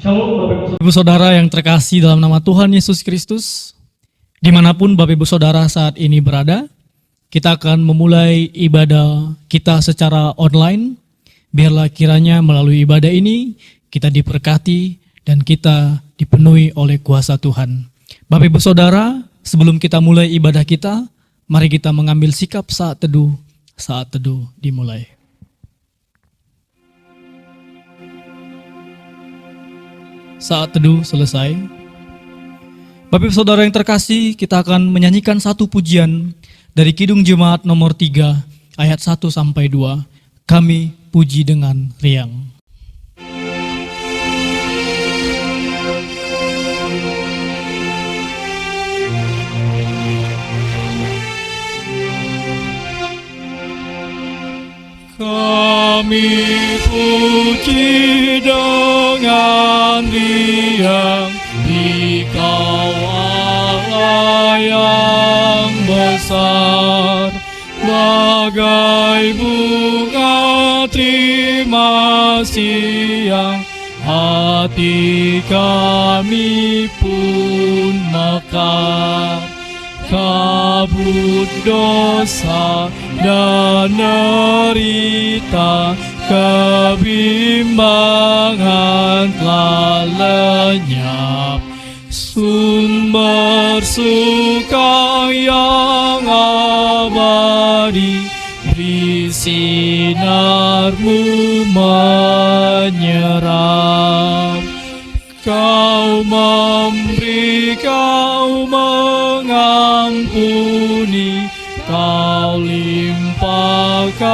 Shalom Bapak Ibu Saudara yang terkasih dalam nama Tuhan Yesus Kristus. Dimanapun Bapak Ibu Saudara saat ini berada, kita akan memulai ibadah kita secara online. Biarlah kiranya melalui ibadah ini kita diberkati dan kita dipenuhi oleh kuasa Tuhan. Bapak Ibu Saudara, sebelum kita mulai ibadah kita, mari kita mengambil sikap saat teduh. Saat teduh dimulai. Saat teduh selesai. Bapak Ibu Saudara yang terkasih, kita akan menyanyikan satu pujian dari Kidung Jemaat nomor 3 ayat 1 sampai 2. Kami puji dengan riang. Kami puji dengan riang Dikau Allah yang besar, bagai bunga terima siang, hati kami pun mekar. Kabut dosa dan derita, kebimbangan telah lenyap. Sumber suka yang abadi, beri sinarmu menyerap. Kau memberi, kau mengampuni, kau limpahkan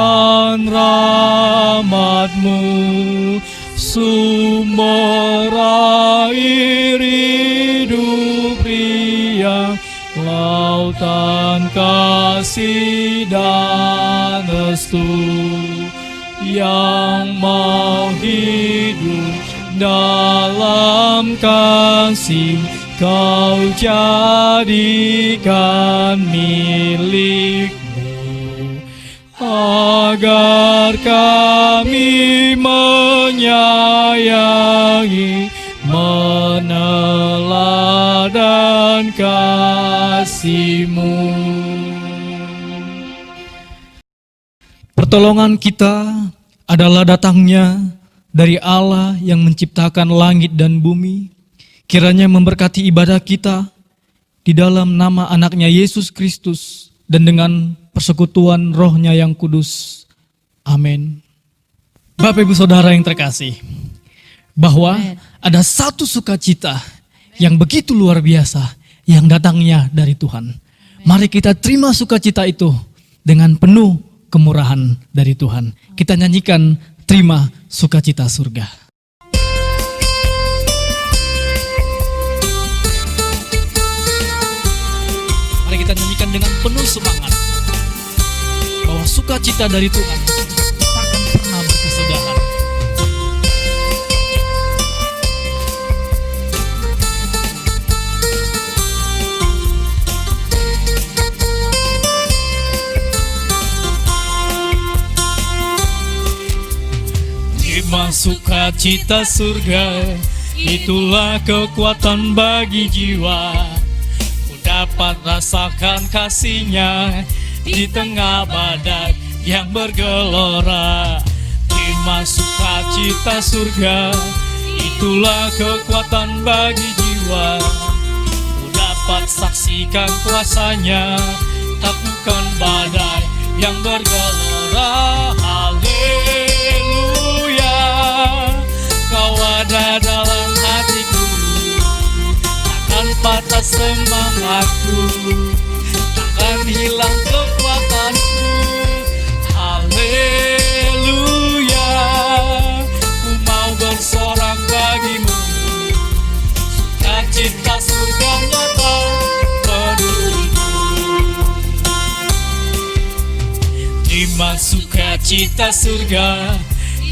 rahmat-Mu. Sumber air hidup riang, lautan kasih dan restu, yang mau hidup dalam kasih, Kau jadikan milik-Mu, agar kami menyayangi, meneladan kasih-Mu. Pertolongan kita adalah datangnya dari Allah yang menciptakan langit dan bumi. Kiranya memberkati ibadah kita di dalam nama anaknya Yesus Kristus dan dengan persekutuan rohnya yang kudus. Amin. Bapak Ibu Saudara yang terkasih, bahwa ada satu sukacita yang begitu luar biasa yang datangnya dari Tuhan. Mari kita terima sukacita itu dengan penuh kemurahan dari Tuhan. Kita nyanyikan Terima Sukacita Surga. Mari kita nyanyikan dengan penuh semangat bahwa sukacita dari Tuhan takkan pernah berkesudahan. Sukacita surga, itulah kekuatan bagi jiwa. Ku dapat rasakan kasih-Nya di tengah badai yang bergelora. Terima sukacita surga, itulah kekuatan bagi jiwa. Ku dapat saksikan kuasa-Nya, taklukkan badai yang bergelora. Kau ada dalam hatiku, takkan patah semangatku, takkan hilang kekuatanku. Haleluya, ku mau bersorak bagimu, sukacita surga nyata penuhku. Terima sukacita surga,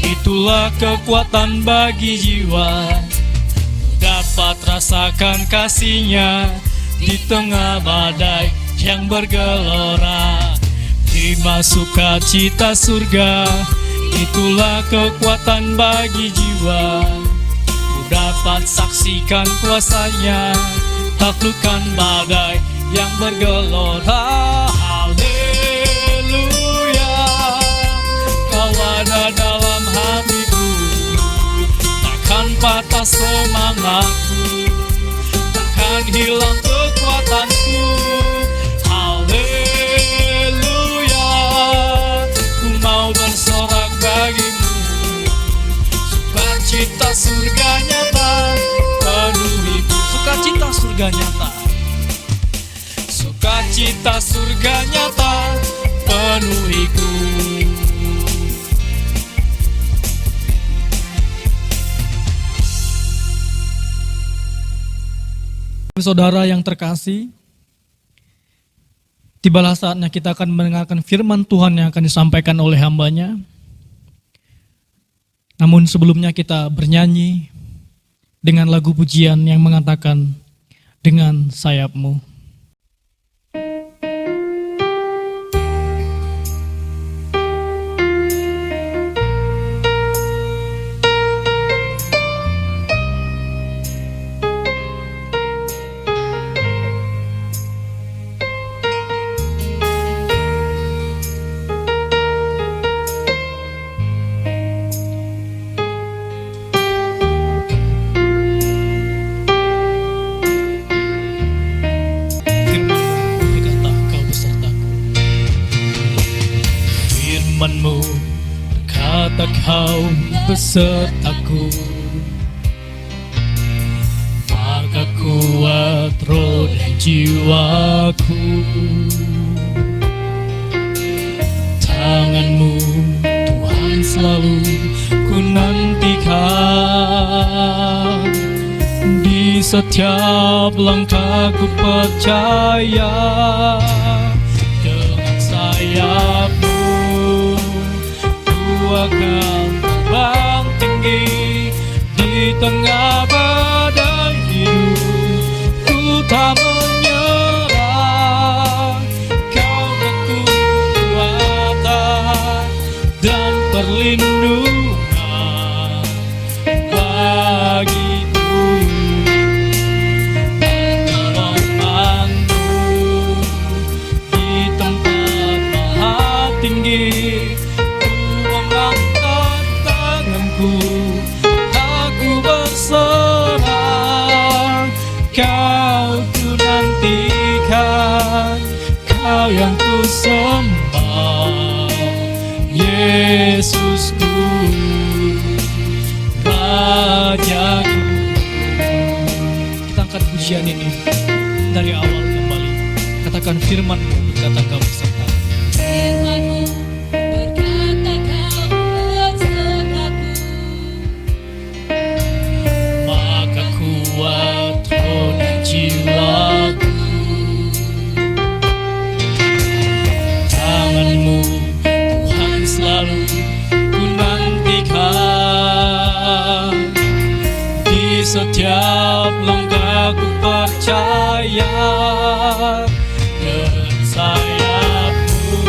itulah kekuatan bagi jiwa. Ku dapat rasakan kasih-Nya di tengah badai yang bergelora. Terima sukacita surga, itulah kekuatan bagi jiwa. Ku dapat saksikan kuasanya, taklukkan badai yang bergelora. Haleluya, kau ada dalam hatiku, takkan patah semangatku, takkan hilang kekuatanku. Haleluya, ku mau bersorak bagimu, sukacita surga nyata penuhiku. Sukacita surga nyata, sukacita surga nyata penuhiku. Saudara yang terkasih, tibalah saatnya kita akan mendengarkan firman Tuhan yang akan disampaikan oleh hambanya. Namun sebelumnya kita bernyanyi dengan lagu pujian yang mengatakan, dengan sayapmu. Firman-Mu berkata kau besertaku, maka kuat roh dan jiwaku. Tangan-Mu Tuhan selalu ku nantikan, di setiap langkah ku percaya. Dengan sayap-Mu akan terbang tinggi di tengah badai hidup. Ku tak menyerah, kau kekuatan dan perlindungan bagiku. Pertolongan-Mu di tempat maha tinggi. Aku berserah, kau ku nantikan, kau yang ku sembah, Yesusku, Rajaku. Kita angkat pujian ini dari awal kembali. Katakan firman-Mu berkata kau beserta. Firman-Mu berkata kau besertaku, maka kuat roh dan jiwaku. Tangan-Mu Tuhan selalu ku nantikan, di setiap langkah ku percaya. Dengan sayap-Mu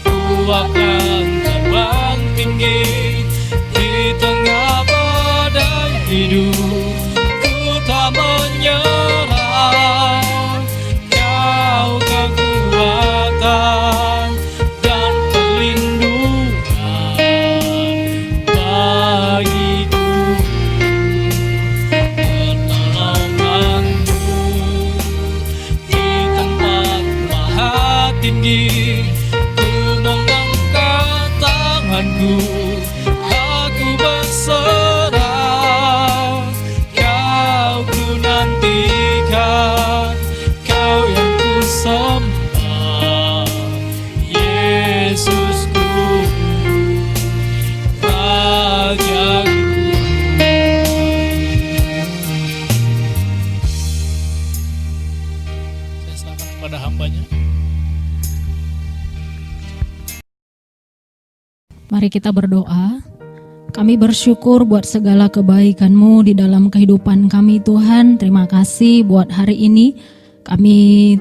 ku akan terbang tinggi di tengah badai hidup. Ku tak menyerah, kau kekuatan dan perlindungan bagiku. Pertolongan-Mu di tempat maha tinggi. Ku mengangkat tanganku, aku berserah, kau ku nantikan, kau yang ku sembah, Yesusku, Rajaku. Saya serahkan kepada hambanya. Mari kita berdoa. Kami bersyukur buat segala kebaikan-Mu di dalam kehidupan kami, Tuhan. Terima kasih buat hari ini. Kami,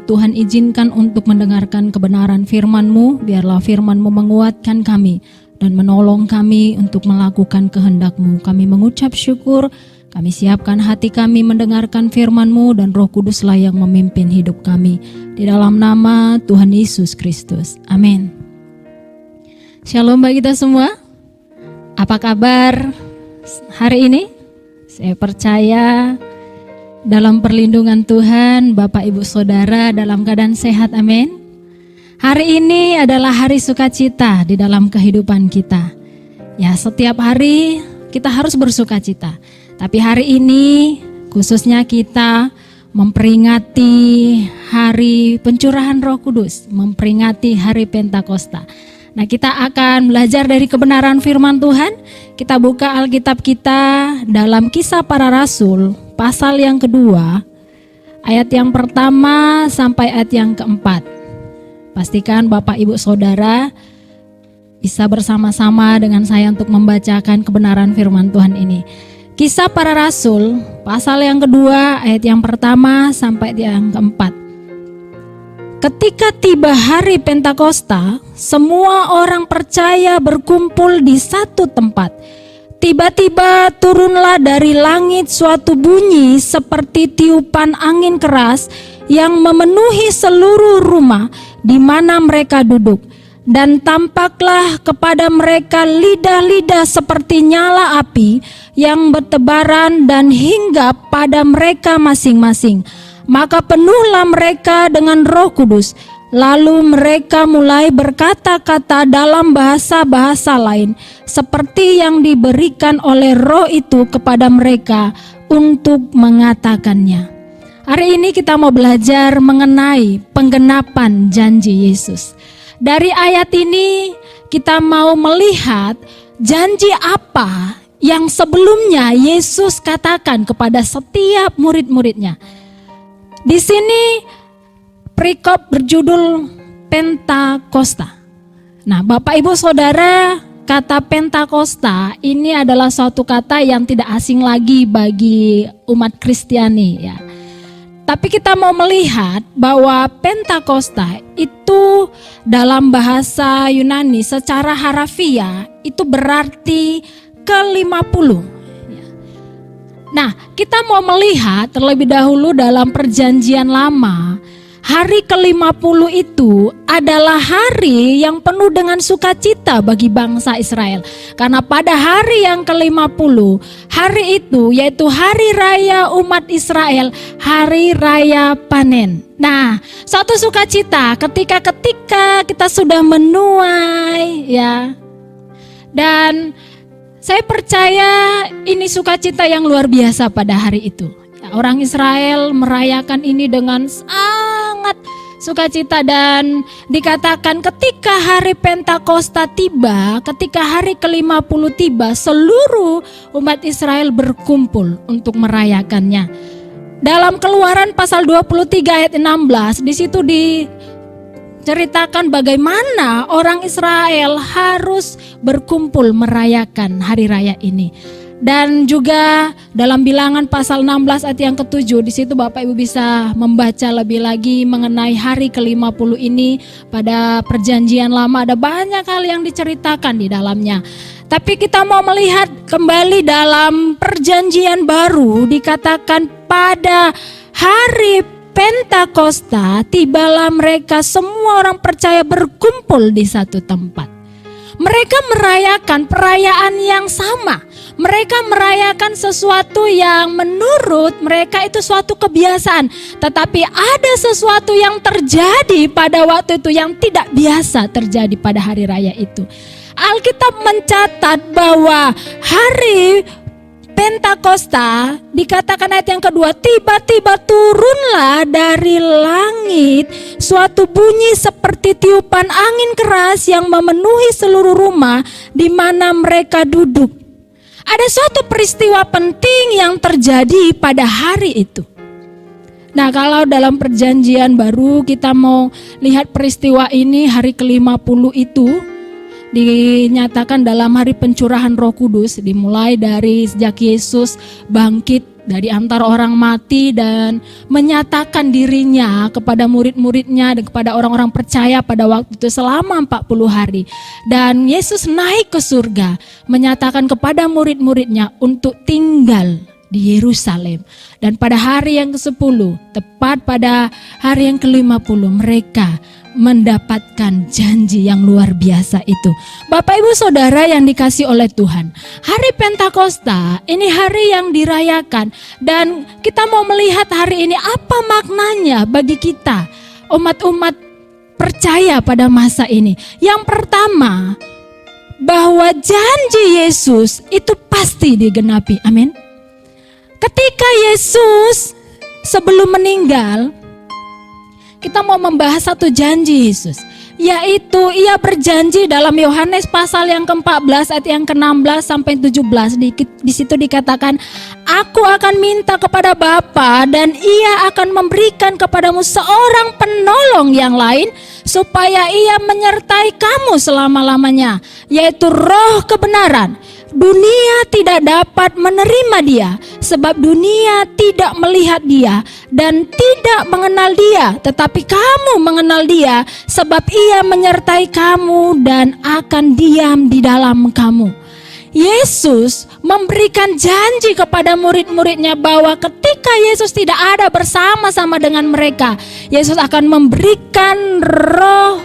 Tuhan, izinkan untuk mendengarkan kebenaran firman-Mu. Biarlah firman-Mu menguatkan kami. dan menolong kami untuk melakukan kehendak-Mu. Kami mengucap syukur, kami siapkan hati kami mendengarkan firman-Mu, dan Roh Kuduslah yang memimpin hidup kami. Di dalam nama Tuhan Yesus Kristus. Amin. Shalom bagi kita semua. Apa kabar hari ini? Saya percaya dalam perlindungan Tuhan, Bapak Ibu Saudara dalam keadaan sehat, amin. Hari ini adalah hari sukacita di dalam kehidupan kita. Ya, setiap hari kita harus bersukacita. Tapi hari ini khususnya kita memperingati hari pencurahan Roh Kudus, memperingati hari Pentakosta. Nah, kita akan belajar dari kebenaran firman Tuhan. Kita buka Alkitab kita dalam Kisah Para Rasul pasal yang kedua, ayat yang pertama sampai ayat yang keempat. Pastikan Bapak Ibu Saudara bisa bersama-sama dengan saya untuk membacakan kebenaran firman Tuhan ini. Kisah Para Rasul pasal yang kedua, ayat yang pertama sampai yang keempat. Ketika tiba hari Pentakosta, semua orang percaya berkumpul di satu tempat. Tiba-tiba turunlah dari langit suatu bunyi seperti tiupan angin keras yang memenuhi seluruh rumah di mana mereka duduk. Dan tampaklah kepada mereka lidah-lidah seperti nyala api yang bertebaran dan hinggap pada mereka masing-masing. Maka penuhlah mereka dengan Roh Kudus. Lalu mereka mulai berkata-kata dalam bahasa-bahasa lain, seperti yang diberikan oleh Roh itu kepada mereka untuk mengatakannya. Hari ini kita mau belajar mengenai penggenapan janji Yesus. Dari ayat ini kita mau melihat janji apa yang sebelumnya Yesus katakan kepada setiap murid-muridnya. Di sini perikop berjudul Pentakosta. Nah, Bapak Ibu Saudara, kata Pentakosta ini adalah suatu kata yang tidak asing lagi bagi umat Kristiani ya. Tapi kita mau melihat bahwa Pentakosta itu dalam bahasa Yunani secara harafiah itu berarti ke-50. Nah, kita mau melihat terlebih dahulu dalam Perjanjian Lama, hari ke-50 itu adalah hari yang penuh dengan sukacita bagi bangsa Israel. Karena pada hari yang ke-50, hari itu yaitu hari raya umat Israel, hari raya panen. Nah, suatu sukacita ketika kita sudah menuai ya. Dan saya percaya ini sukacita yang luar biasa pada hari itu. Ya, orang Israel merayakan ini dengan sangat sukacita dan dikatakan ketika hari Pentakosta tiba, ketika hari ke-50 tiba, seluruh umat Israel berkumpul untuk merayakannya. Dalam Keluaran pasal 23 ayat 16, di situ diceritakan bagaimana orang Israel harus berkumpul merayakan hari raya ini. Dan juga dalam Bilangan pasal 16 ayat yang ke-7, di situ Bapak Ibu bisa membaca lebih lagi mengenai hari ke-50 ini. Pada Perjanjian Lama ada banyak hal yang diceritakan di dalamnya. Tapi kita mau melihat kembali dalam Perjanjian Baru, dikatakan pada hari Pentakosta tibalah mereka semua orang percaya berkumpul di satu tempat. Mereka merayakan perayaan yang sama. Mereka merayakan sesuatu yang menurut mereka itu suatu kebiasaan. Tetapi ada sesuatu yang terjadi pada waktu itu yang tidak biasa terjadi pada hari raya itu. Alkitab mencatat bahwa hari Pentakosta dikatakan ayat yang kedua, tiba-tiba turunlah dari langit suatu bunyi seperti tiupan angin keras yang memenuhi seluruh rumah di mana mereka duduk. Ada suatu peristiwa penting yang terjadi pada hari itu. Nah, kalau dalam Perjanjian Baru kita mau lihat peristiwa ini, hari ke-50 itu dinyatakan dalam hari pencurahan Roh Kudus, dimulai dari sejak Yesus bangkit dari antara orang mati dan menyatakan dirinya kepada murid-muridnya dan kepada orang-orang percaya pada waktu itu selama 40 hari. Dan Yesus naik ke surga menyatakan kepada murid-muridnya untuk tinggal di Yerusalem. Dan pada hari yang ke-10, tepat pada hari yang ke-50, mereka mendapatkan janji yang luar biasa itu. Bapak Ibu Saudara yang dikasih oleh Tuhan, hari Pentakosta ini hari yang dirayakan, dan kita mau melihat hari ini apa maknanya bagi kita umat-umat percaya pada masa ini. Yang pertama, bahwa janji Yesus itu pasti digenapi. Amin. Ketika Yesus sebelum meninggal, kita mau membahas satu janji Yesus, yaitu ia berjanji dalam Yohanes pasal yang ke-14 ayat yang ke-16 sampai 17. Di situ dikatakan, aku akan minta kepada Bapa dan ia akan memberikan kepadamu seorang penolong yang lain supaya ia menyertai kamu selama-lamanya, yaitu Roh kebenaran. Dunia tidak dapat menerima dia sebab dunia tidak melihat dia dan tidak mengenal dia, tetapi kamu mengenal dia sebab ia menyertai kamu dan akan diam di dalam kamu. Yesus memberikan janji kepada murid-muridnya bahwa ketika Yesus tidak ada bersama-sama dengan mereka, Yesus akan memberikan Roh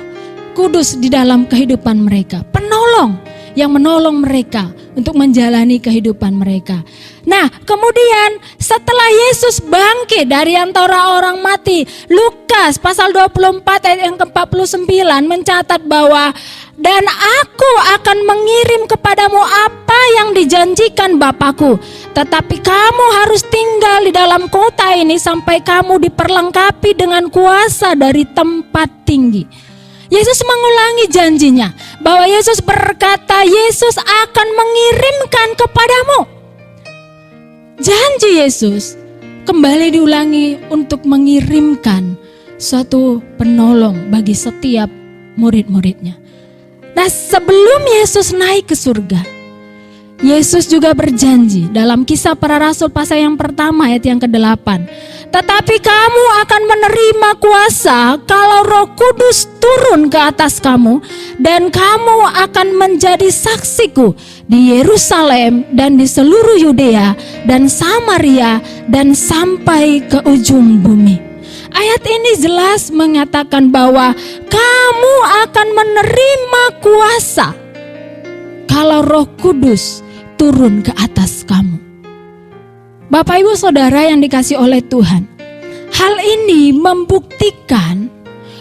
Kudus di dalam kehidupan mereka, penolong yang menolong mereka untuk menjalani kehidupan mereka. Nah, kemudian setelah Yesus bangkit dari antara orang mati, Lukas pasal 24 ayat yang ke-49 mencatat bahwa dan aku akan mengirim kepadamu apa yang dijanjikan Bapakku, tetapi kamu harus tinggal di dalam kota ini sampai kamu diperlengkapi dengan kuasa dari tempat tinggi. Yesus mengulangi janjinya bahwa Yesus berkata Yesus akan mengirimkan kepadamu. Janji Yesus kembali diulangi untuk mengirimkan suatu penolong bagi setiap murid-muridnya. Nah, sebelum Yesus naik ke surga, Yesus juga berjanji dalam Kisah Para Rasul pasal yang pertama ayat yang ke-8. Tetapi kamu akan menerima kuasa kalau Roh Kudus turun ke atas kamu, dan kamu akan menjadi saksiku di Yerusalem dan di seluruh Yudea dan Samaria dan sampai ke ujung bumi. Ayat ini jelas mengatakan bahwa kamu akan menerima kuasa kalau Roh Kudus turun ke atas kamu. Bapak Ibu Saudara yang dikasih oleh Tuhan, hal ini membuktikan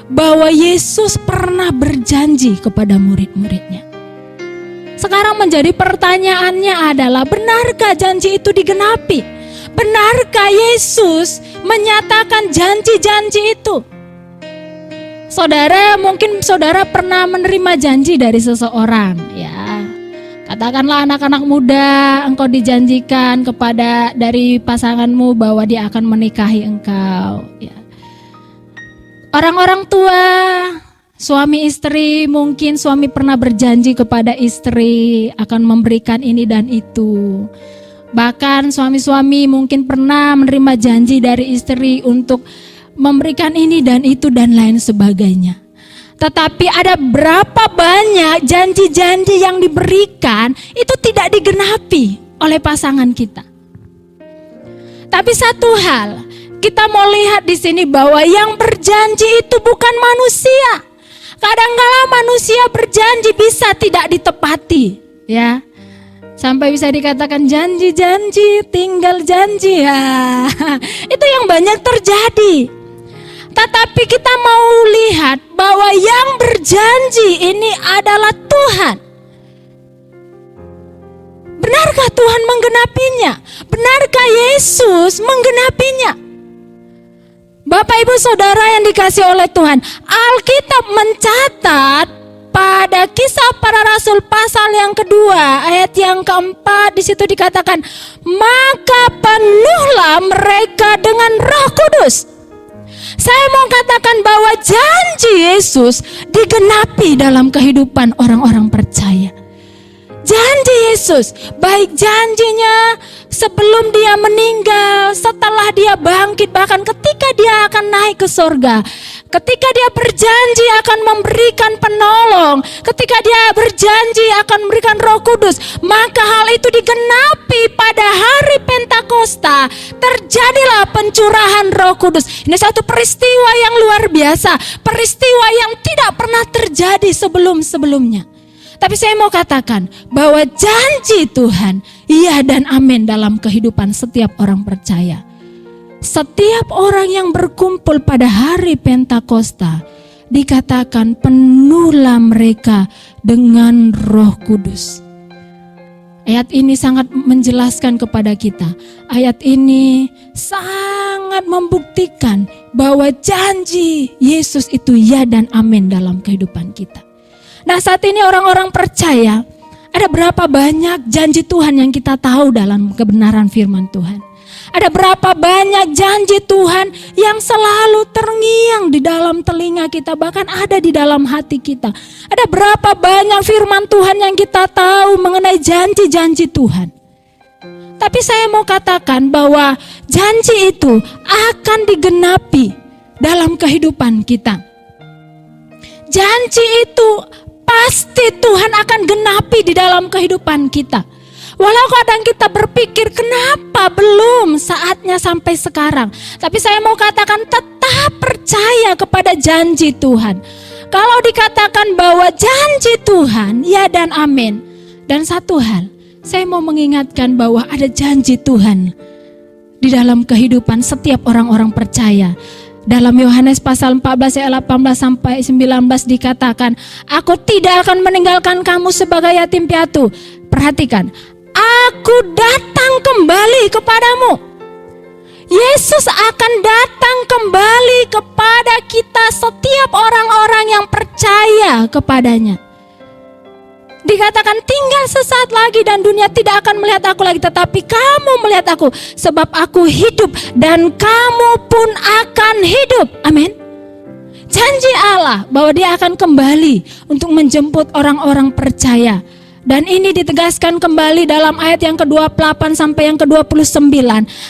bahwa Yesus pernah berjanji kepada murid-muridnya. Sekarang menjadi pertanyaannya adalah, benarkah janji itu digenapi? Benarkah Yesus menyatakan janji-janji itu? Saudara, mungkin saudara pernah menerima janji dari seseorang, ya. Katakanlah anak-anak muda, engkau dijanjikan kepada dari pasanganmu bahwa dia akan menikahi engkau. Ya. Orang-orang tua, suami istri, mungkin suami pernah berjanji kepada istri akan memberikan ini dan itu. Bahkan suami-suami mungkin pernah menerima janji dari istri untuk memberikan ini dan itu dan lain sebagainya. Tetapi ada berapa banyak janji-janji yang diberikan itu tidak digenapi oleh pasangan kita. Tapi satu hal, kita mau lihat di sini bahwa yang berjanji itu bukan manusia. Kadang-kala manusia berjanji bisa tidak ditepati, ya. Sampai bisa dikatakan janji-janji tinggal janji, ya. Itu yang banyak terjadi. Tetapi kita mau lihat bahwa yang berjanji ini adalah Tuhan. Benarkah Tuhan menggenapinya? Benarkah Yesus menggenapinya? Bapak Ibu Saudara yang dikasih oleh Tuhan, Alkitab mencatat pada Kisah Para Rasul pasal yang kedua ayat yang keempat, di situ dikatakan, maka penuhlah mereka dengan Roh Kudus. Saya mau katakan bahwa janji Yesus digenapi dalam kehidupan orang-orang percaya. janji Yesus, baik janjinya sebelum dia meninggal, setelah dia bangkit, bahkan ketika dia akan naik ke surga, ketika dia berjanji akan memberikan penolong, ketika dia berjanji akan memberikan Roh Kudus, maka hal itu digenapi pada hari Pentakosta. Terjadilah pencurahan Roh Kudus. Ini satu peristiwa yang luar biasa, peristiwa yang tidak pernah terjadi sebelum-sebelumnya. Tapi saya mau katakan bahwa janji Tuhan, iya dan amin dalam kehidupan setiap orang percaya. Setiap orang yang berkumpul pada hari Pentakosta, dikatakan penuhlah mereka dengan Roh Kudus. Ayat ini sangat menjelaskan kepada kita. Ayat ini sangat membuktikan bahwa janji Yesus itu ya dan amin dalam kehidupan kita. Nah, saat ini orang-orang percaya, ada berapa banyak janji Tuhan yang kita tahu dalam kebenaran firman Tuhan. Ada berapa banyak janji Tuhan yang selalu terngiang di dalam telinga kita, bahkan ada di dalam hati kita. Ada berapa banyak firman Tuhan yang kita tahu mengenai janji-janji Tuhan. Tapi saya mau katakan bahwa janji itu akan digenapi dalam kehidupan kita. Janji itu pasti Tuhan akan genapi di dalam kehidupan kita. Walau kadang kita berpikir kenapa belum saatnya sampai sekarang. Tapi saya mau katakan tetap percaya kepada janji Tuhan. Kalau dikatakan bahwa janji Tuhan ya dan amin. Dan satu hal, saya mau mengingatkan bahwa ada janji Tuhan di dalam kehidupan setiap orang-orang percaya. Dalam Yohanes pasal 14 ayat 18 sampai 19 dikatakan, aku tidak akan meninggalkan kamu sebagai yatim piatu. Perhatikan, aku datang kembali kepadamu. Yesus akan datang kembali kepada kita setiap orang-orang yang percaya kepadanya. Dikatakan tinggal sesaat lagi dan dunia tidak akan melihat aku lagi, tetapi kamu melihat aku, sebab aku hidup dan kamu pun akan hidup. Amin. Janji Allah bahwa dia akan kembali untuk menjemput orang-orang percaya. Dan ini ditegaskan kembali dalam ayat yang ke-28 sampai yang ke-29.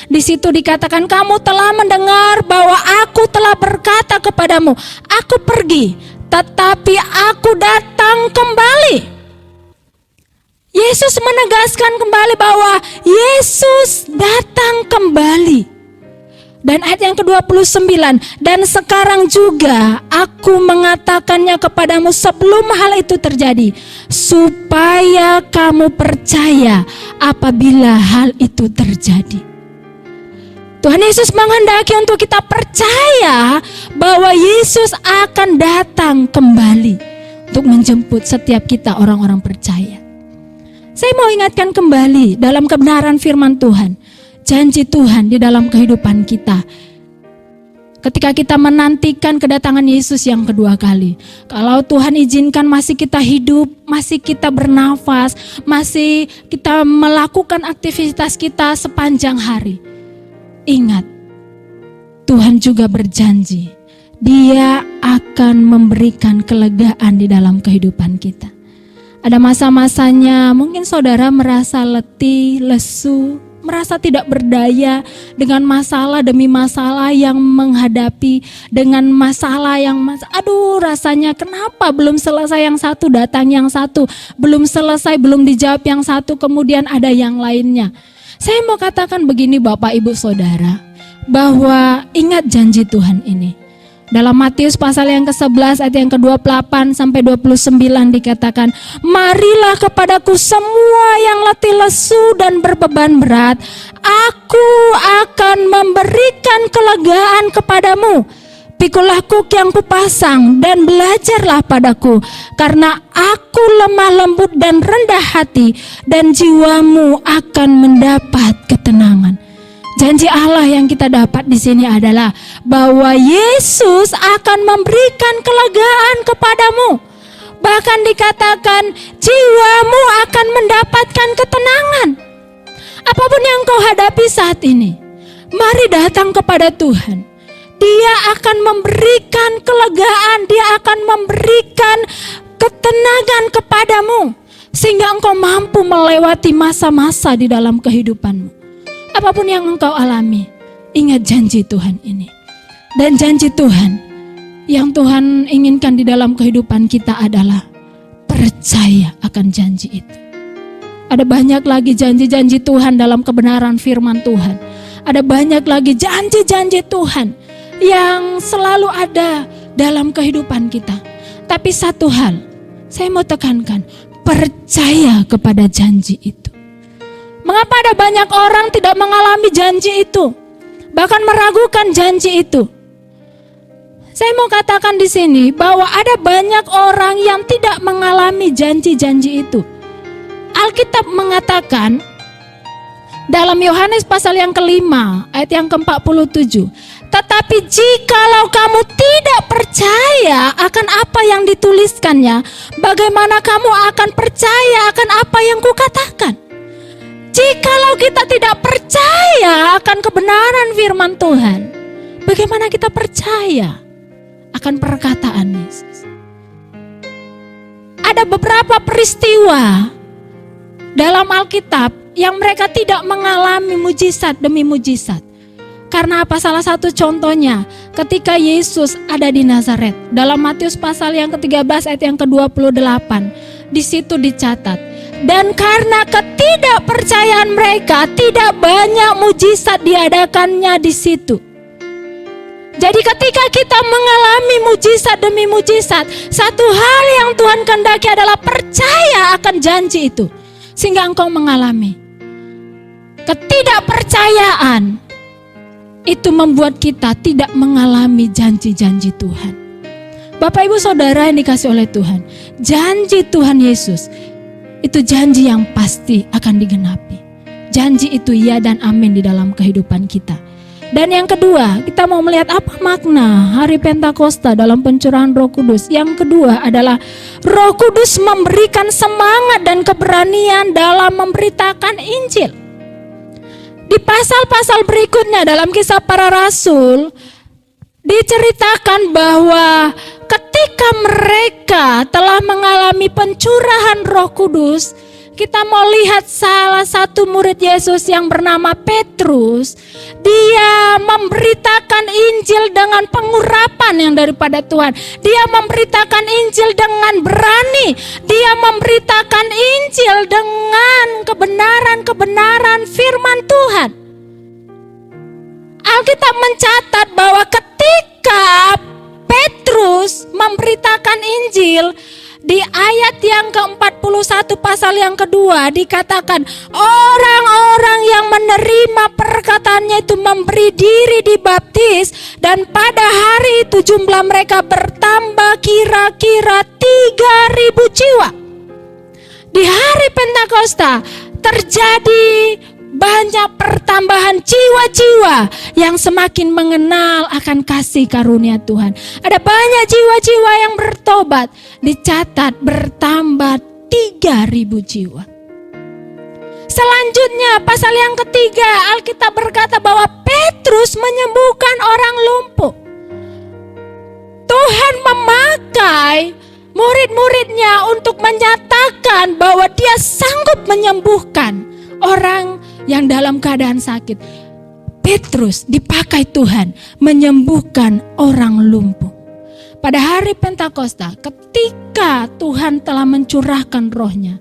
Di situ dikatakan, kamu telah mendengar bahwa aku telah berkata kepadamu, aku pergi, tetapi aku datang kembali. Yesus menegaskan kembali bahwa Yesus datang kembali. Dan ayat yang ke-29, dan sekarang juga aku mengatakannya kepadamu sebelum hal itu terjadi, supaya kamu percaya apabila hal itu terjadi. Tuhan Yesus menghendaki untuk kita percaya bahwa Yesus akan datang kembali untuk menjemput setiap kita orang-orang percaya. Saya mau ingatkan kembali dalam kebenaran firman Tuhan, janji Tuhan di dalam kehidupan kita. Ketika kita menantikan kedatangan Yesus yang kedua kali. Kalau Tuhan izinkan masih kita hidup, masih kita bernafas, masih kita melakukan aktivitas kita sepanjang hari. Ingat, Tuhan juga berjanji, Dia akan memberikan kelegaan di dalam kehidupan kita. Ada masa-masanya mungkin saudara merasa letih, lesu, merasa tidak berdaya dengan masalah demi masalah yang menghadapi, dengan masalah yang aduh rasanya kenapa belum selesai yang satu, datang yang satu, belum selesai, belum dijawab yang satu, kemudian ada yang lainnya. Saya mau katakan begini Bapak Ibu Saudara, bahwa ingat janji Tuhan ini. Dalam Matius pasal yang ke-11 ayat yang ke-28 sampai 29 dikatakan, marilah kepadaku semua yang letih lesu dan berbeban berat, aku akan memberikan kelegaan kepadamu. Pikulah kuk yang kupasang dan belajarlah padaku, karena aku lemah lembut dan rendah hati, dan jiwamu akan mendapat ketenangan. Janji Allah yang kita dapat di sini adalah bahwa Yesus akan memberikan kelegaan kepadamu. Bahkan dikatakan jiwamu akan mendapatkan ketenangan. Apapun yang kau hadapi saat ini, mari datang kepada Tuhan. Dia akan memberikan kelegaan, Dia akan memberikan ketenangan kepadamu. Sehingga engkau mampu melewati masa-masa di dalam kehidupanmu. Apapun yang engkau alami, ingat janji Tuhan ini. Dan janji Tuhan yang Tuhan inginkan di dalam kehidupan kita adalah percaya akan janji itu. Ada banyak lagi janji-janji Tuhan dalam kebenaran firman Tuhan. Ada banyak lagi janji-janji Tuhan yang selalu ada dalam kehidupan kita. Tapi satu hal, saya mau tekankan, percaya kepada janji itu. Mengapa ada banyak orang tidak mengalami janji itu? Bahkan meragukan janji itu. Saya mau katakan di sini bahwa ada banyak orang yang tidak mengalami janji-janji itu. Alkitab mengatakan dalam Yohanes pasal yang ke-5 ayat yang ke-47, tetapi jikalau kamu tidak percaya akan apa yang dituliskannya, bagaimana kamu akan percaya akan apa yang kukatakan? Jikalau kita tidak percaya akan kebenaran firman Tuhan, bagaimana kita percaya akan perkataan Yesus? Ada beberapa peristiwa dalam Alkitab yang mereka tidak mengalami mujizat demi mujizat. Karena apa? Salah satu contohnya ketika Yesus ada di Nazaret. Dalam Matius pasal yang ke-13 ayat yang ke-28. Di situ dicatat. Dan karena ketidakpercayaan mereka, tidak banyak mujizat diadakannya di situ. Jadi ketika kita mengalami mujizat demi mujizat, satu hal yang Tuhan kehendaki adalah percaya akan janji itu. Sehingga engkau mengalami. Ketidakpercayaan itu membuat kita tidak mengalami janji-janji Tuhan. Bapak Ibu Saudara yang dikasih oleh Tuhan, janji Tuhan Yesus itu janji yang pasti akan digenapi. Janji itu ya dan amin di dalam kehidupan kita. Dan yang kedua, kita mau melihat apa makna hari Pentakosta dalam pencurahan Roh Kudus. Yang kedua adalah Roh Kudus memberikan semangat dan keberanian dalam memberitakan Injil. Di pasal-pasal berikutnya dalam Kisah Para Rasul diceritakan bahwa ketika mereka telah mengalami pencurahan Roh Kudus, kita mau lihat salah satu murid Yesus yang bernama Petrus. Dia memberitakan Injil dengan pengurapan yang daripada Tuhan. Dia memberitakan Injil dengan berani. Dia memberitakan Injil dengan kebenaran-kebenaran firman Tuhan. Alkitab mencatat bahwa ketika Petrus memberitakan Injil, di ayat yang ke-41 pasal yang kedua dikatakan orang-orang yang menerima perkataannya itu memberi diri dibaptis, dan pada hari itu jumlah mereka bertambah kira-kira 3.000 jiwa. Di hari Pentakosta terjadi banyak pertambahan jiwa-jiwa yang semakin mengenal akan kasih karunia Tuhan. Ada banyak jiwa-jiwa yang bertobat, dicatat bertambah 3.000 jiwa. Selanjutnya pasal yang ketiga, Alkitab berkata bahwa Petrus menyembuhkan orang lumpuh. Tuhan memakai murid-muridnya untuk menyatakan bahwa dia sanggup menyembuhkan orang yang dalam keadaan sakit. Petrus dipakai Tuhan menyembuhkan orang lumpuh. Pada hari Pentakosta, ketika Tuhan telah mencurahkan rohnya,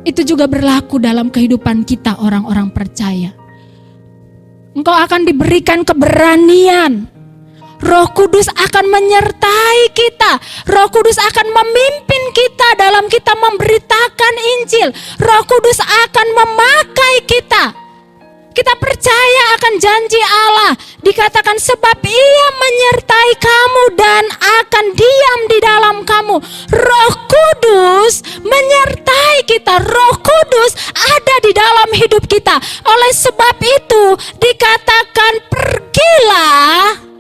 itu juga berlaku dalam kehidupan kita orang-orang percaya. Engkau akan diberikan keberanian. Roh Kudus akan menyertai kita. Roh Kudus akan memimpin kita dalam kita memberitakan Injil. Roh Kudus akan memakai kita. Kita percaya akan janji Allah. Dikatakan sebab Ia menyertai kamu dan akan diam di dalam kamu. Roh Kudus menyertai kita. Roh Kudus ada di dalam hidup kita. Oleh sebab itu dikatakan pergilah.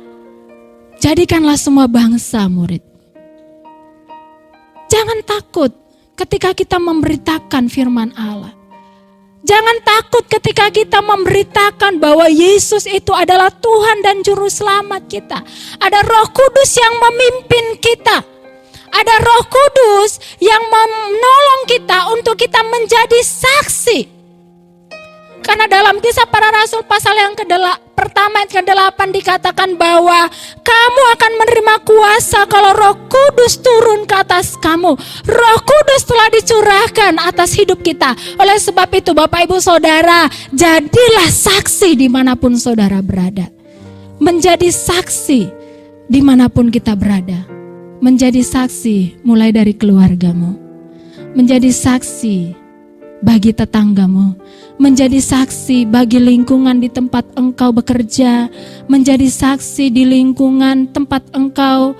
Jadikanlah semua bangsa murid. Jangan takut ketika kita memberitakan firman Allah. Jangan takut ketika kita memberitakan bahwa Yesus itu adalah Tuhan dan Juru Selamat kita. Ada Roh Kudus yang memimpin kita. Ada Roh Kudus yang menolong kita untuk kita menjadi saksi. Karena dalam Kisah Para Rasul pasal yang pertama ke-8 dikatakan bahwa kamu akan menerima kuasa kalau Roh Kudus turun ke atas kamu. Roh Kudus telah dicurahkan atas hidup kita. Oleh sebab itu Bapak Ibu Saudara, jadilah saksi dimanapun saudara berada. Menjadi saksi dimanapun kita berada. Menjadi saksi mulai dari keluargamu. Menjadi saksi bagi tetanggamu, menjadi saksi bagi lingkungan di tempat engkau bekerja, menjadi saksi di lingkungan tempat engkau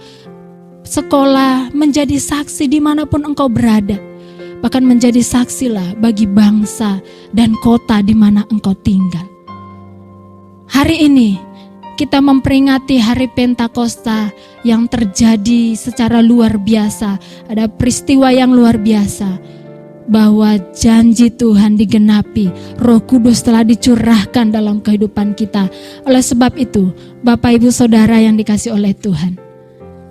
sekolah, menjadi saksi dimanapun engkau berada. Bahkan menjadi saksilah bagi bangsa dan kota di mana engkau tinggal. Hari ini kita memperingati hari Pentakosta yang terjadi secara luar biasa. Ada peristiwa yang luar biasa. Bahwa janji Tuhan digenapi, Roh Kudus telah dicurahkan dalam kehidupan kita. Oleh sebab itu, Bapak Ibu Saudara yang dikasih oleh Tuhan,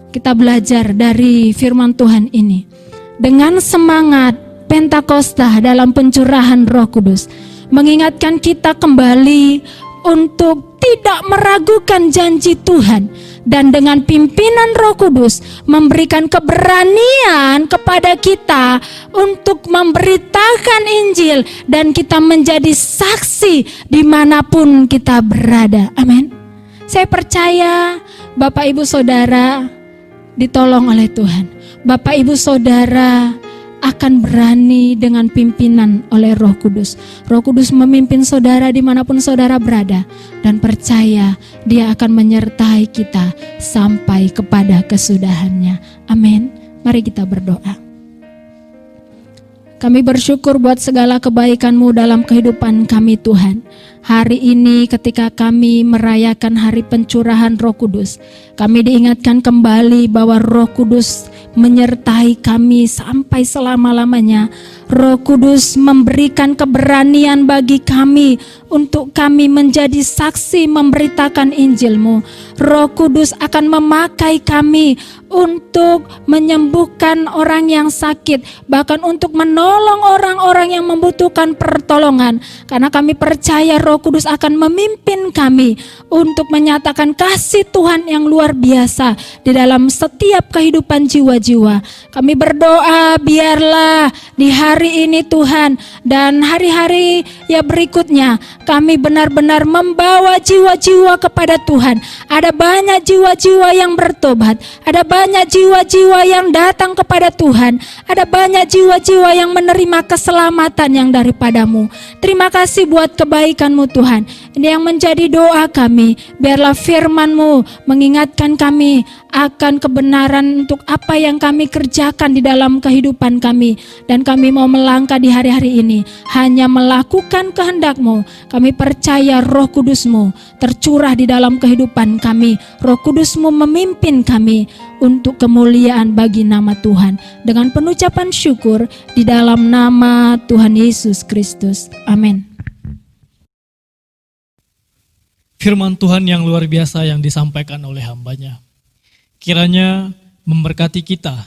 kita belajar dari firman Tuhan ini. Dengan semangat Pentakosta dalam pencurahan Roh Kudus, mengingatkan kita kembali untuk tidak meragukan janji Tuhan. Dan dengan pimpinan Roh Kudus memberikan keberanian kepada kita untuk memberitakan Injil dan kita menjadi saksi dimanapun kita berada. Amin. Saya percaya Bapak Ibu Saudara ditolong oleh Tuhan. Bapak Ibu Saudara akan berani dengan pimpinan oleh Roh Kudus. Roh Kudus memimpin saudara dimanapun saudara berada. Dan percaya Dia akan menyertai kita sampai kepada kesudahannya. Amin. Mari kita berdoa. Kami bersyukur buat segala kebaikan-Mu dalam kehidupan kami Tuhan. Hari ini ketika kami merayakan hari pencurahan Roh Kudus, kami diingatkan kembali bahwa Roh Kudus menyertai kami sampai selama-lamanya. Roh Kudus memberikan keberanian bagi kami untuk kami menjadi saksi memberitakan Injil-Mu. Roh Kudus akan memakai kami untuk menyembuhkan orang yang sakit, bahkan untuk menolong orang-orang yang membutuhkan pertolongan. Karena kami percaya Roh Kudus akan memimpin kami untuk menyatakan kasih Tuhan yang luar biasa di dalam setiap kehidupan jiwa-jiwa. Kami berdoa biarlah di hari ini Tuhan dan hari-hari ya berikutnya kami benar-benar membawa jiwa-jiwa kepada Tuhan. Ada banyak jiwa-jiwa yang bertobat, ada banyak jiwa-jiwa yang datang kepada Tuhan, ada banyak jiwa-jiwa yang menerima keselamatan yang daripada-Mu. Terima kasih buat kebaikan-Mu Tuhan. Ini yang menjadi doa kami. Biarlah firman-Mu mengingatkan kami akan kebenaran untuk apa yang kami kerjakan di dalam kehidupan kami. Dan kami mau melangkah di hari-hari ini hanya melakukan kehendak-Mu. Kami percaya Roh Kudus-Mu tercurah di dalam kehidupan kami. Roh Kudus-Mu memimpin kami untuk kemuliaan bagi nama Tuhan. Dengan penucapan syukur di dalam nama Tuhan Yesus Kristus. Amin. Firman Tuhan yang luar biasa yang disampaikan oleh hamba-Nya. Kiranya memberkati kita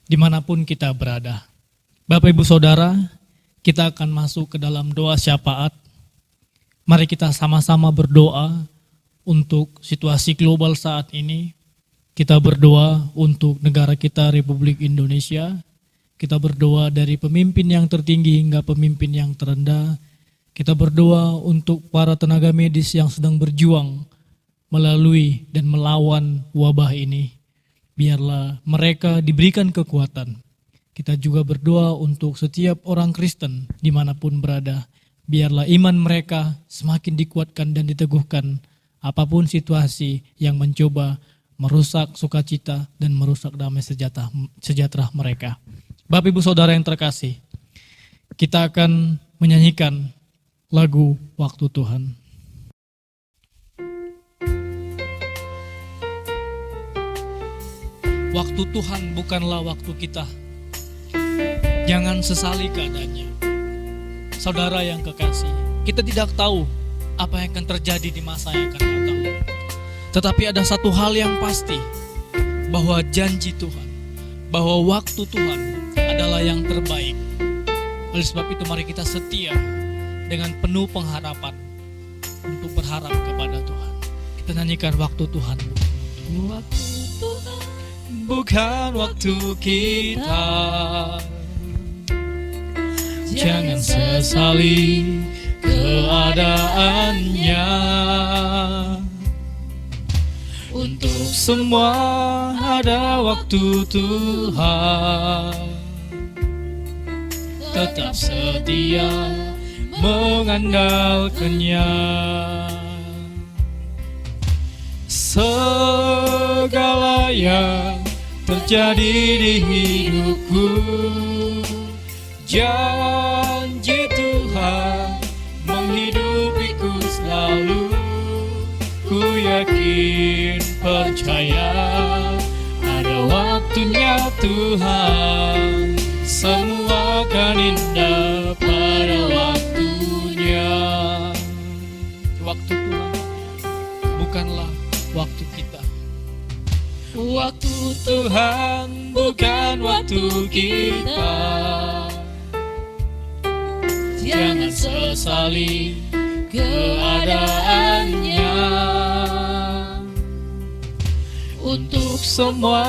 dimanapun kita berada. Bapak Ibu Saudara, kita akan masuk ke dalam doa syafaat. Mari kita sama-sama berdoa untuk situasi global saat ini. Kita berdoa untuk negara kita Republik Indonesia. Kita berdoa dari pemimpin yang tertinggi hingga pemimpin yang terendah. Kita berdoa untuk para tenaga medis yang sedang berjuang melalui dan melawan wabah ini. Biarlah mereka diberikan kekuatan. Kita juga berdoa untuk setiap orang Kristen dimanapun berada. Biarlah iman mereka semakin dikuatkan dan diteguhkan apapun situasi yang mencoba merusak sukacita dan merusak damai sejahtera mereka. Bapak Ibu Saudara yang terkasih, kita akan menyanyikan lagu Waktu Tuhan. Waktu Tuhan bukanlah waktu kita. Jangan sesali keadaannya. Saudara yang kekasih, kita tidak tahu apa yang akan terjadi di masa yang akan datang. Tetapi ada satu hal yang pasti, bahwa janji Tuhan, bahwa waktu Tuhan adalah yang terbaik. Oleh sebab itu mari kita setia dengan penuh pengharapan untuk berharap kepada Tuhan. Kita nyanyikan waktu Tuhan. Waktu Tuhan bukan waktu kita. Jangan sesali keadaannya. Untuk semua ada waktu Tuhan. Tetap setia mengandalkannya. Segala yang terjadi di hidupku, janji Tuhan menghidupiku selalu. Ku yakin percaya ada waktunya Tuhan, semua akan indah pada waktunya. Waktu Tuhan bukanlah waktu kita. Waktu Tuhan bukan waktu kita. Jangan sesali keadaannya. Untuk semua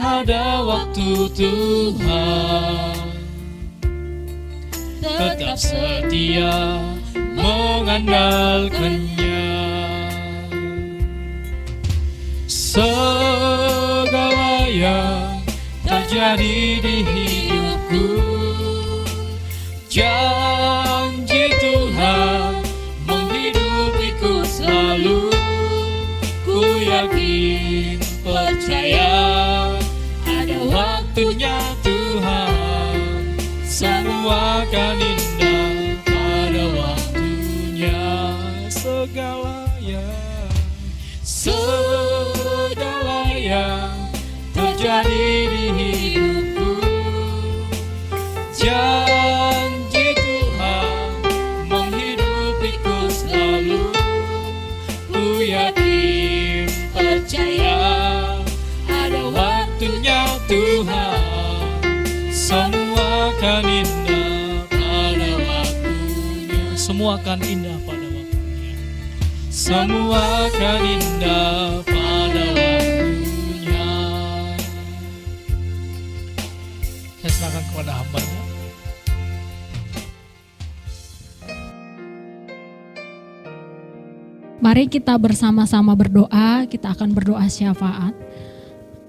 ada waktu Tuhan. Tetap setia mengandalkannya. Segala yang terjadi di hidupku, janji Tuhan menghidupiku selalu. Ku yakin percaya ada waktunya Tuhan, semua akan indah pada waktunya. Segala yang terjadi di hidupku, janji Tuhan menghidupiku selalu. Ku yakin percaya ada waktunya Tuhan, semua akan indah pada waktunya. Semua akan indah pada waktunya. Semua akan indah pada waktunya. Saya serahkan kepada hamba-Nya. Mari kita bersama-sama berdoa, kita akan berdoa syafaat.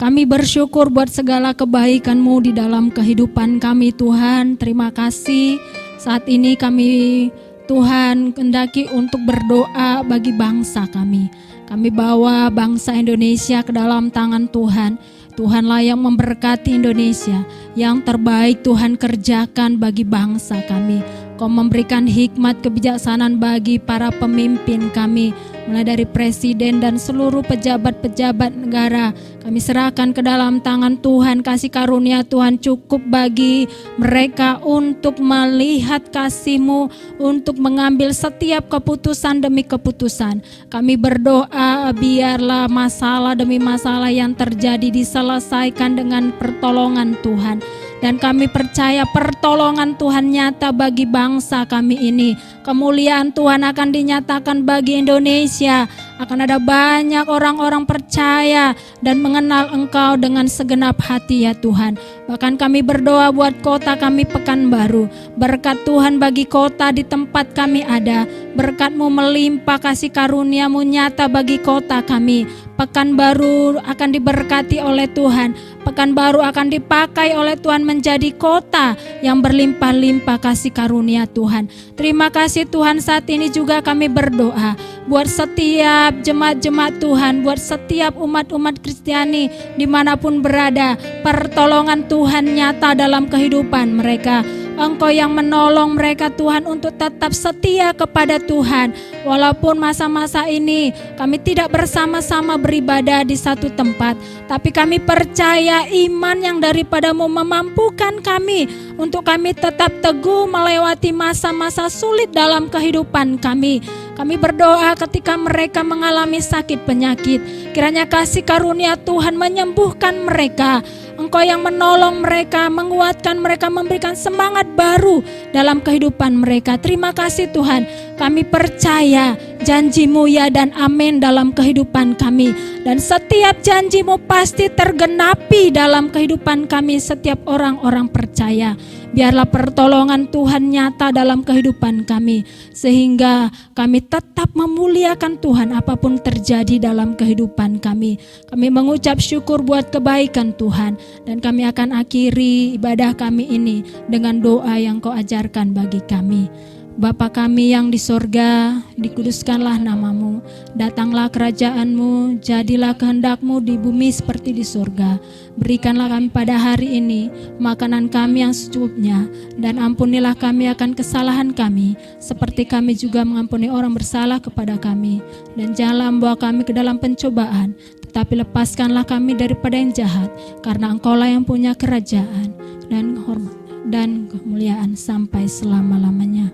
Kami bersyukur buat segala kebaikan-Mu di dalam kehidupan kami Tuhan. Terima kasih saat ini kami Tuhan kendaki untuk berdoa bagi bangsa kami. Kami bawa bangsa Indonesia ke dalam tangan Tuhan. Tuhanlah yang memberkati Indonesia. Yang terbaik Tuhan kerjakan bagi bangsa kami. Kau memberikan hikmat kebijaksanaan bagi para pemimpin kami, mulai dari presiden dan seluruh pejabat-pejabat negara. Kami serahkan ke dalam tangan Tuhan. Kasih karunia Tuhan cukup bagi mereka untuk melihat kasih-Mu, untuk mengambil setiap keputusan demi keputusan. Kami berdoa biarlah masalah demi masalah yang terjadi diselesaikan dengan pertolongan Tuhan. Dan kami percaya pertolongan Tuhan nyata bagi bangsa kami ini. Kemuliaan Tuhan akan dinyatakan bagi Indonesia. Akan ada banyak orang-orang percaya dan mengenal Engkau dengan segenap hati ya Tuhan. Bahkan kami berdoa buat kota kami Pekanbaru. Berkat Tuhan bagi kota di tempat kami ada. Berkat-Mu melimpah, kasih karunia-Mu nyata bagi kota kami. Pekanbaru akan diberkati oleh Tuhan. Pekanbaru akan dipakai oleh Tuhan menjadi kota yang berlimpah-limpah kasih karunia Tuhan. Terima kasih Tuhan, saat ini juga kami berdoa buat setiap jemaat-jemaat Tuhan, buat setiap umat-umat Kristiani dimanapun berada. Pertolongan Tuhan nyata dalam kehidupan mereka. Engkau yang menolong mereka Tuhan untuk tetap setia kepada Tuhan. Walaupun masa-masa ini kami tidak bersama-sama beribadah di satu tempat, tapi kami percaya iman yang daripada-Mu memampukan kami untuk kami tetap teguh melewati masa-masa sulit dalam kehidupan kami. Kami berdoa ketika mereka mengalami sakit penyakit, kiranya kasih karunia Tuhan menyembuhkan mereka. Engkau yang menolong mereka, menguatkan mereka, memberikan semangat baru dalam kehidupan mereka. Terima kasih Tuhan, kami percaya janji-Mu ya dan amin dalam kehidupan kami. Dan setiap janji-Mu pasti tergenapi dalam kehidupan kami, setiap orang-orang percaya. Biarlah pertolongan Tuhan nyata dalam kehidupan kami, sehingga kami tetap memuliakan Tuhan apapun terjadi dalam kehidupan kami. Kami mengucap syukur buat kebaikan Tuhan, dan kami akan akhiri ibadah kami ini dengan doa yang Kau ajarkan bagi kami. Bapa kami yang di sorga, dikuduskanlah nama-Mu, datanglah kerajaan-Mu, jadilah kehendak-Mu di bumi seperti di sorga. Berikanlah kami pada hari ini makanan kami yang secukupnya, dan ampunilah kami akan kesalahan kami, seperti kami juga mengampuni orang bersalah kepada kami. Dan janganlah membawa kami ke dalam pencobaan, tetapi lepaskanlah kami daripada yang jahat, karena Engkau-lah yang punya kerajaan dan hormat dan kemuliaan sampai selama-lamanya.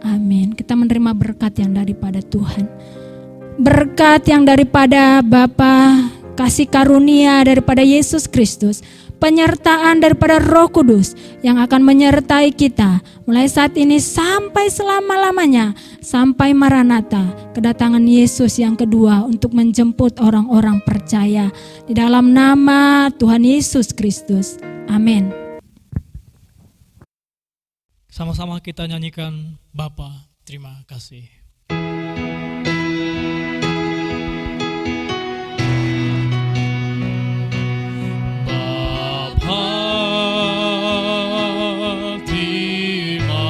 Amin. Kita menerima berkat yang daripada Tuhan. Berkat yang daripada Bapa, kasih karunia daripada Yesus Kristus, penyertaan daripada Roh Kudus yang akan menyertai kita mulai saat ini sampai selama-lamanya, sampai Maranatha, kedatangan Yesus yang kedua untuk menjemput orang-orang percaya. Di dalam nama Tuhan Yesus Kristus. Amin. Sama-sama kita nyanyikan Bapa, terima kasih. Bapa, terima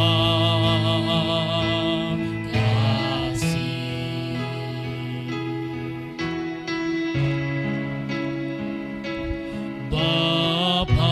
kasih. Bapa,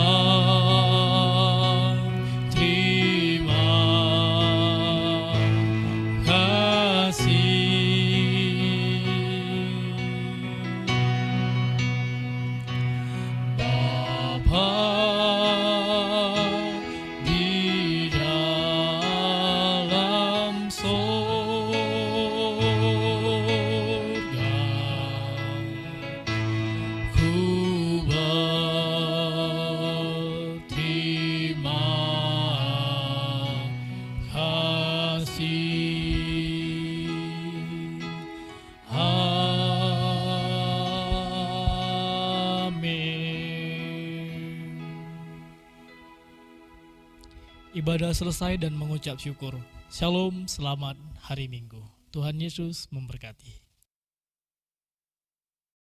ibadah selesai dan mengucap syukur. Shalom, selamat hari Minggu. Tuhan Yesus memberkati.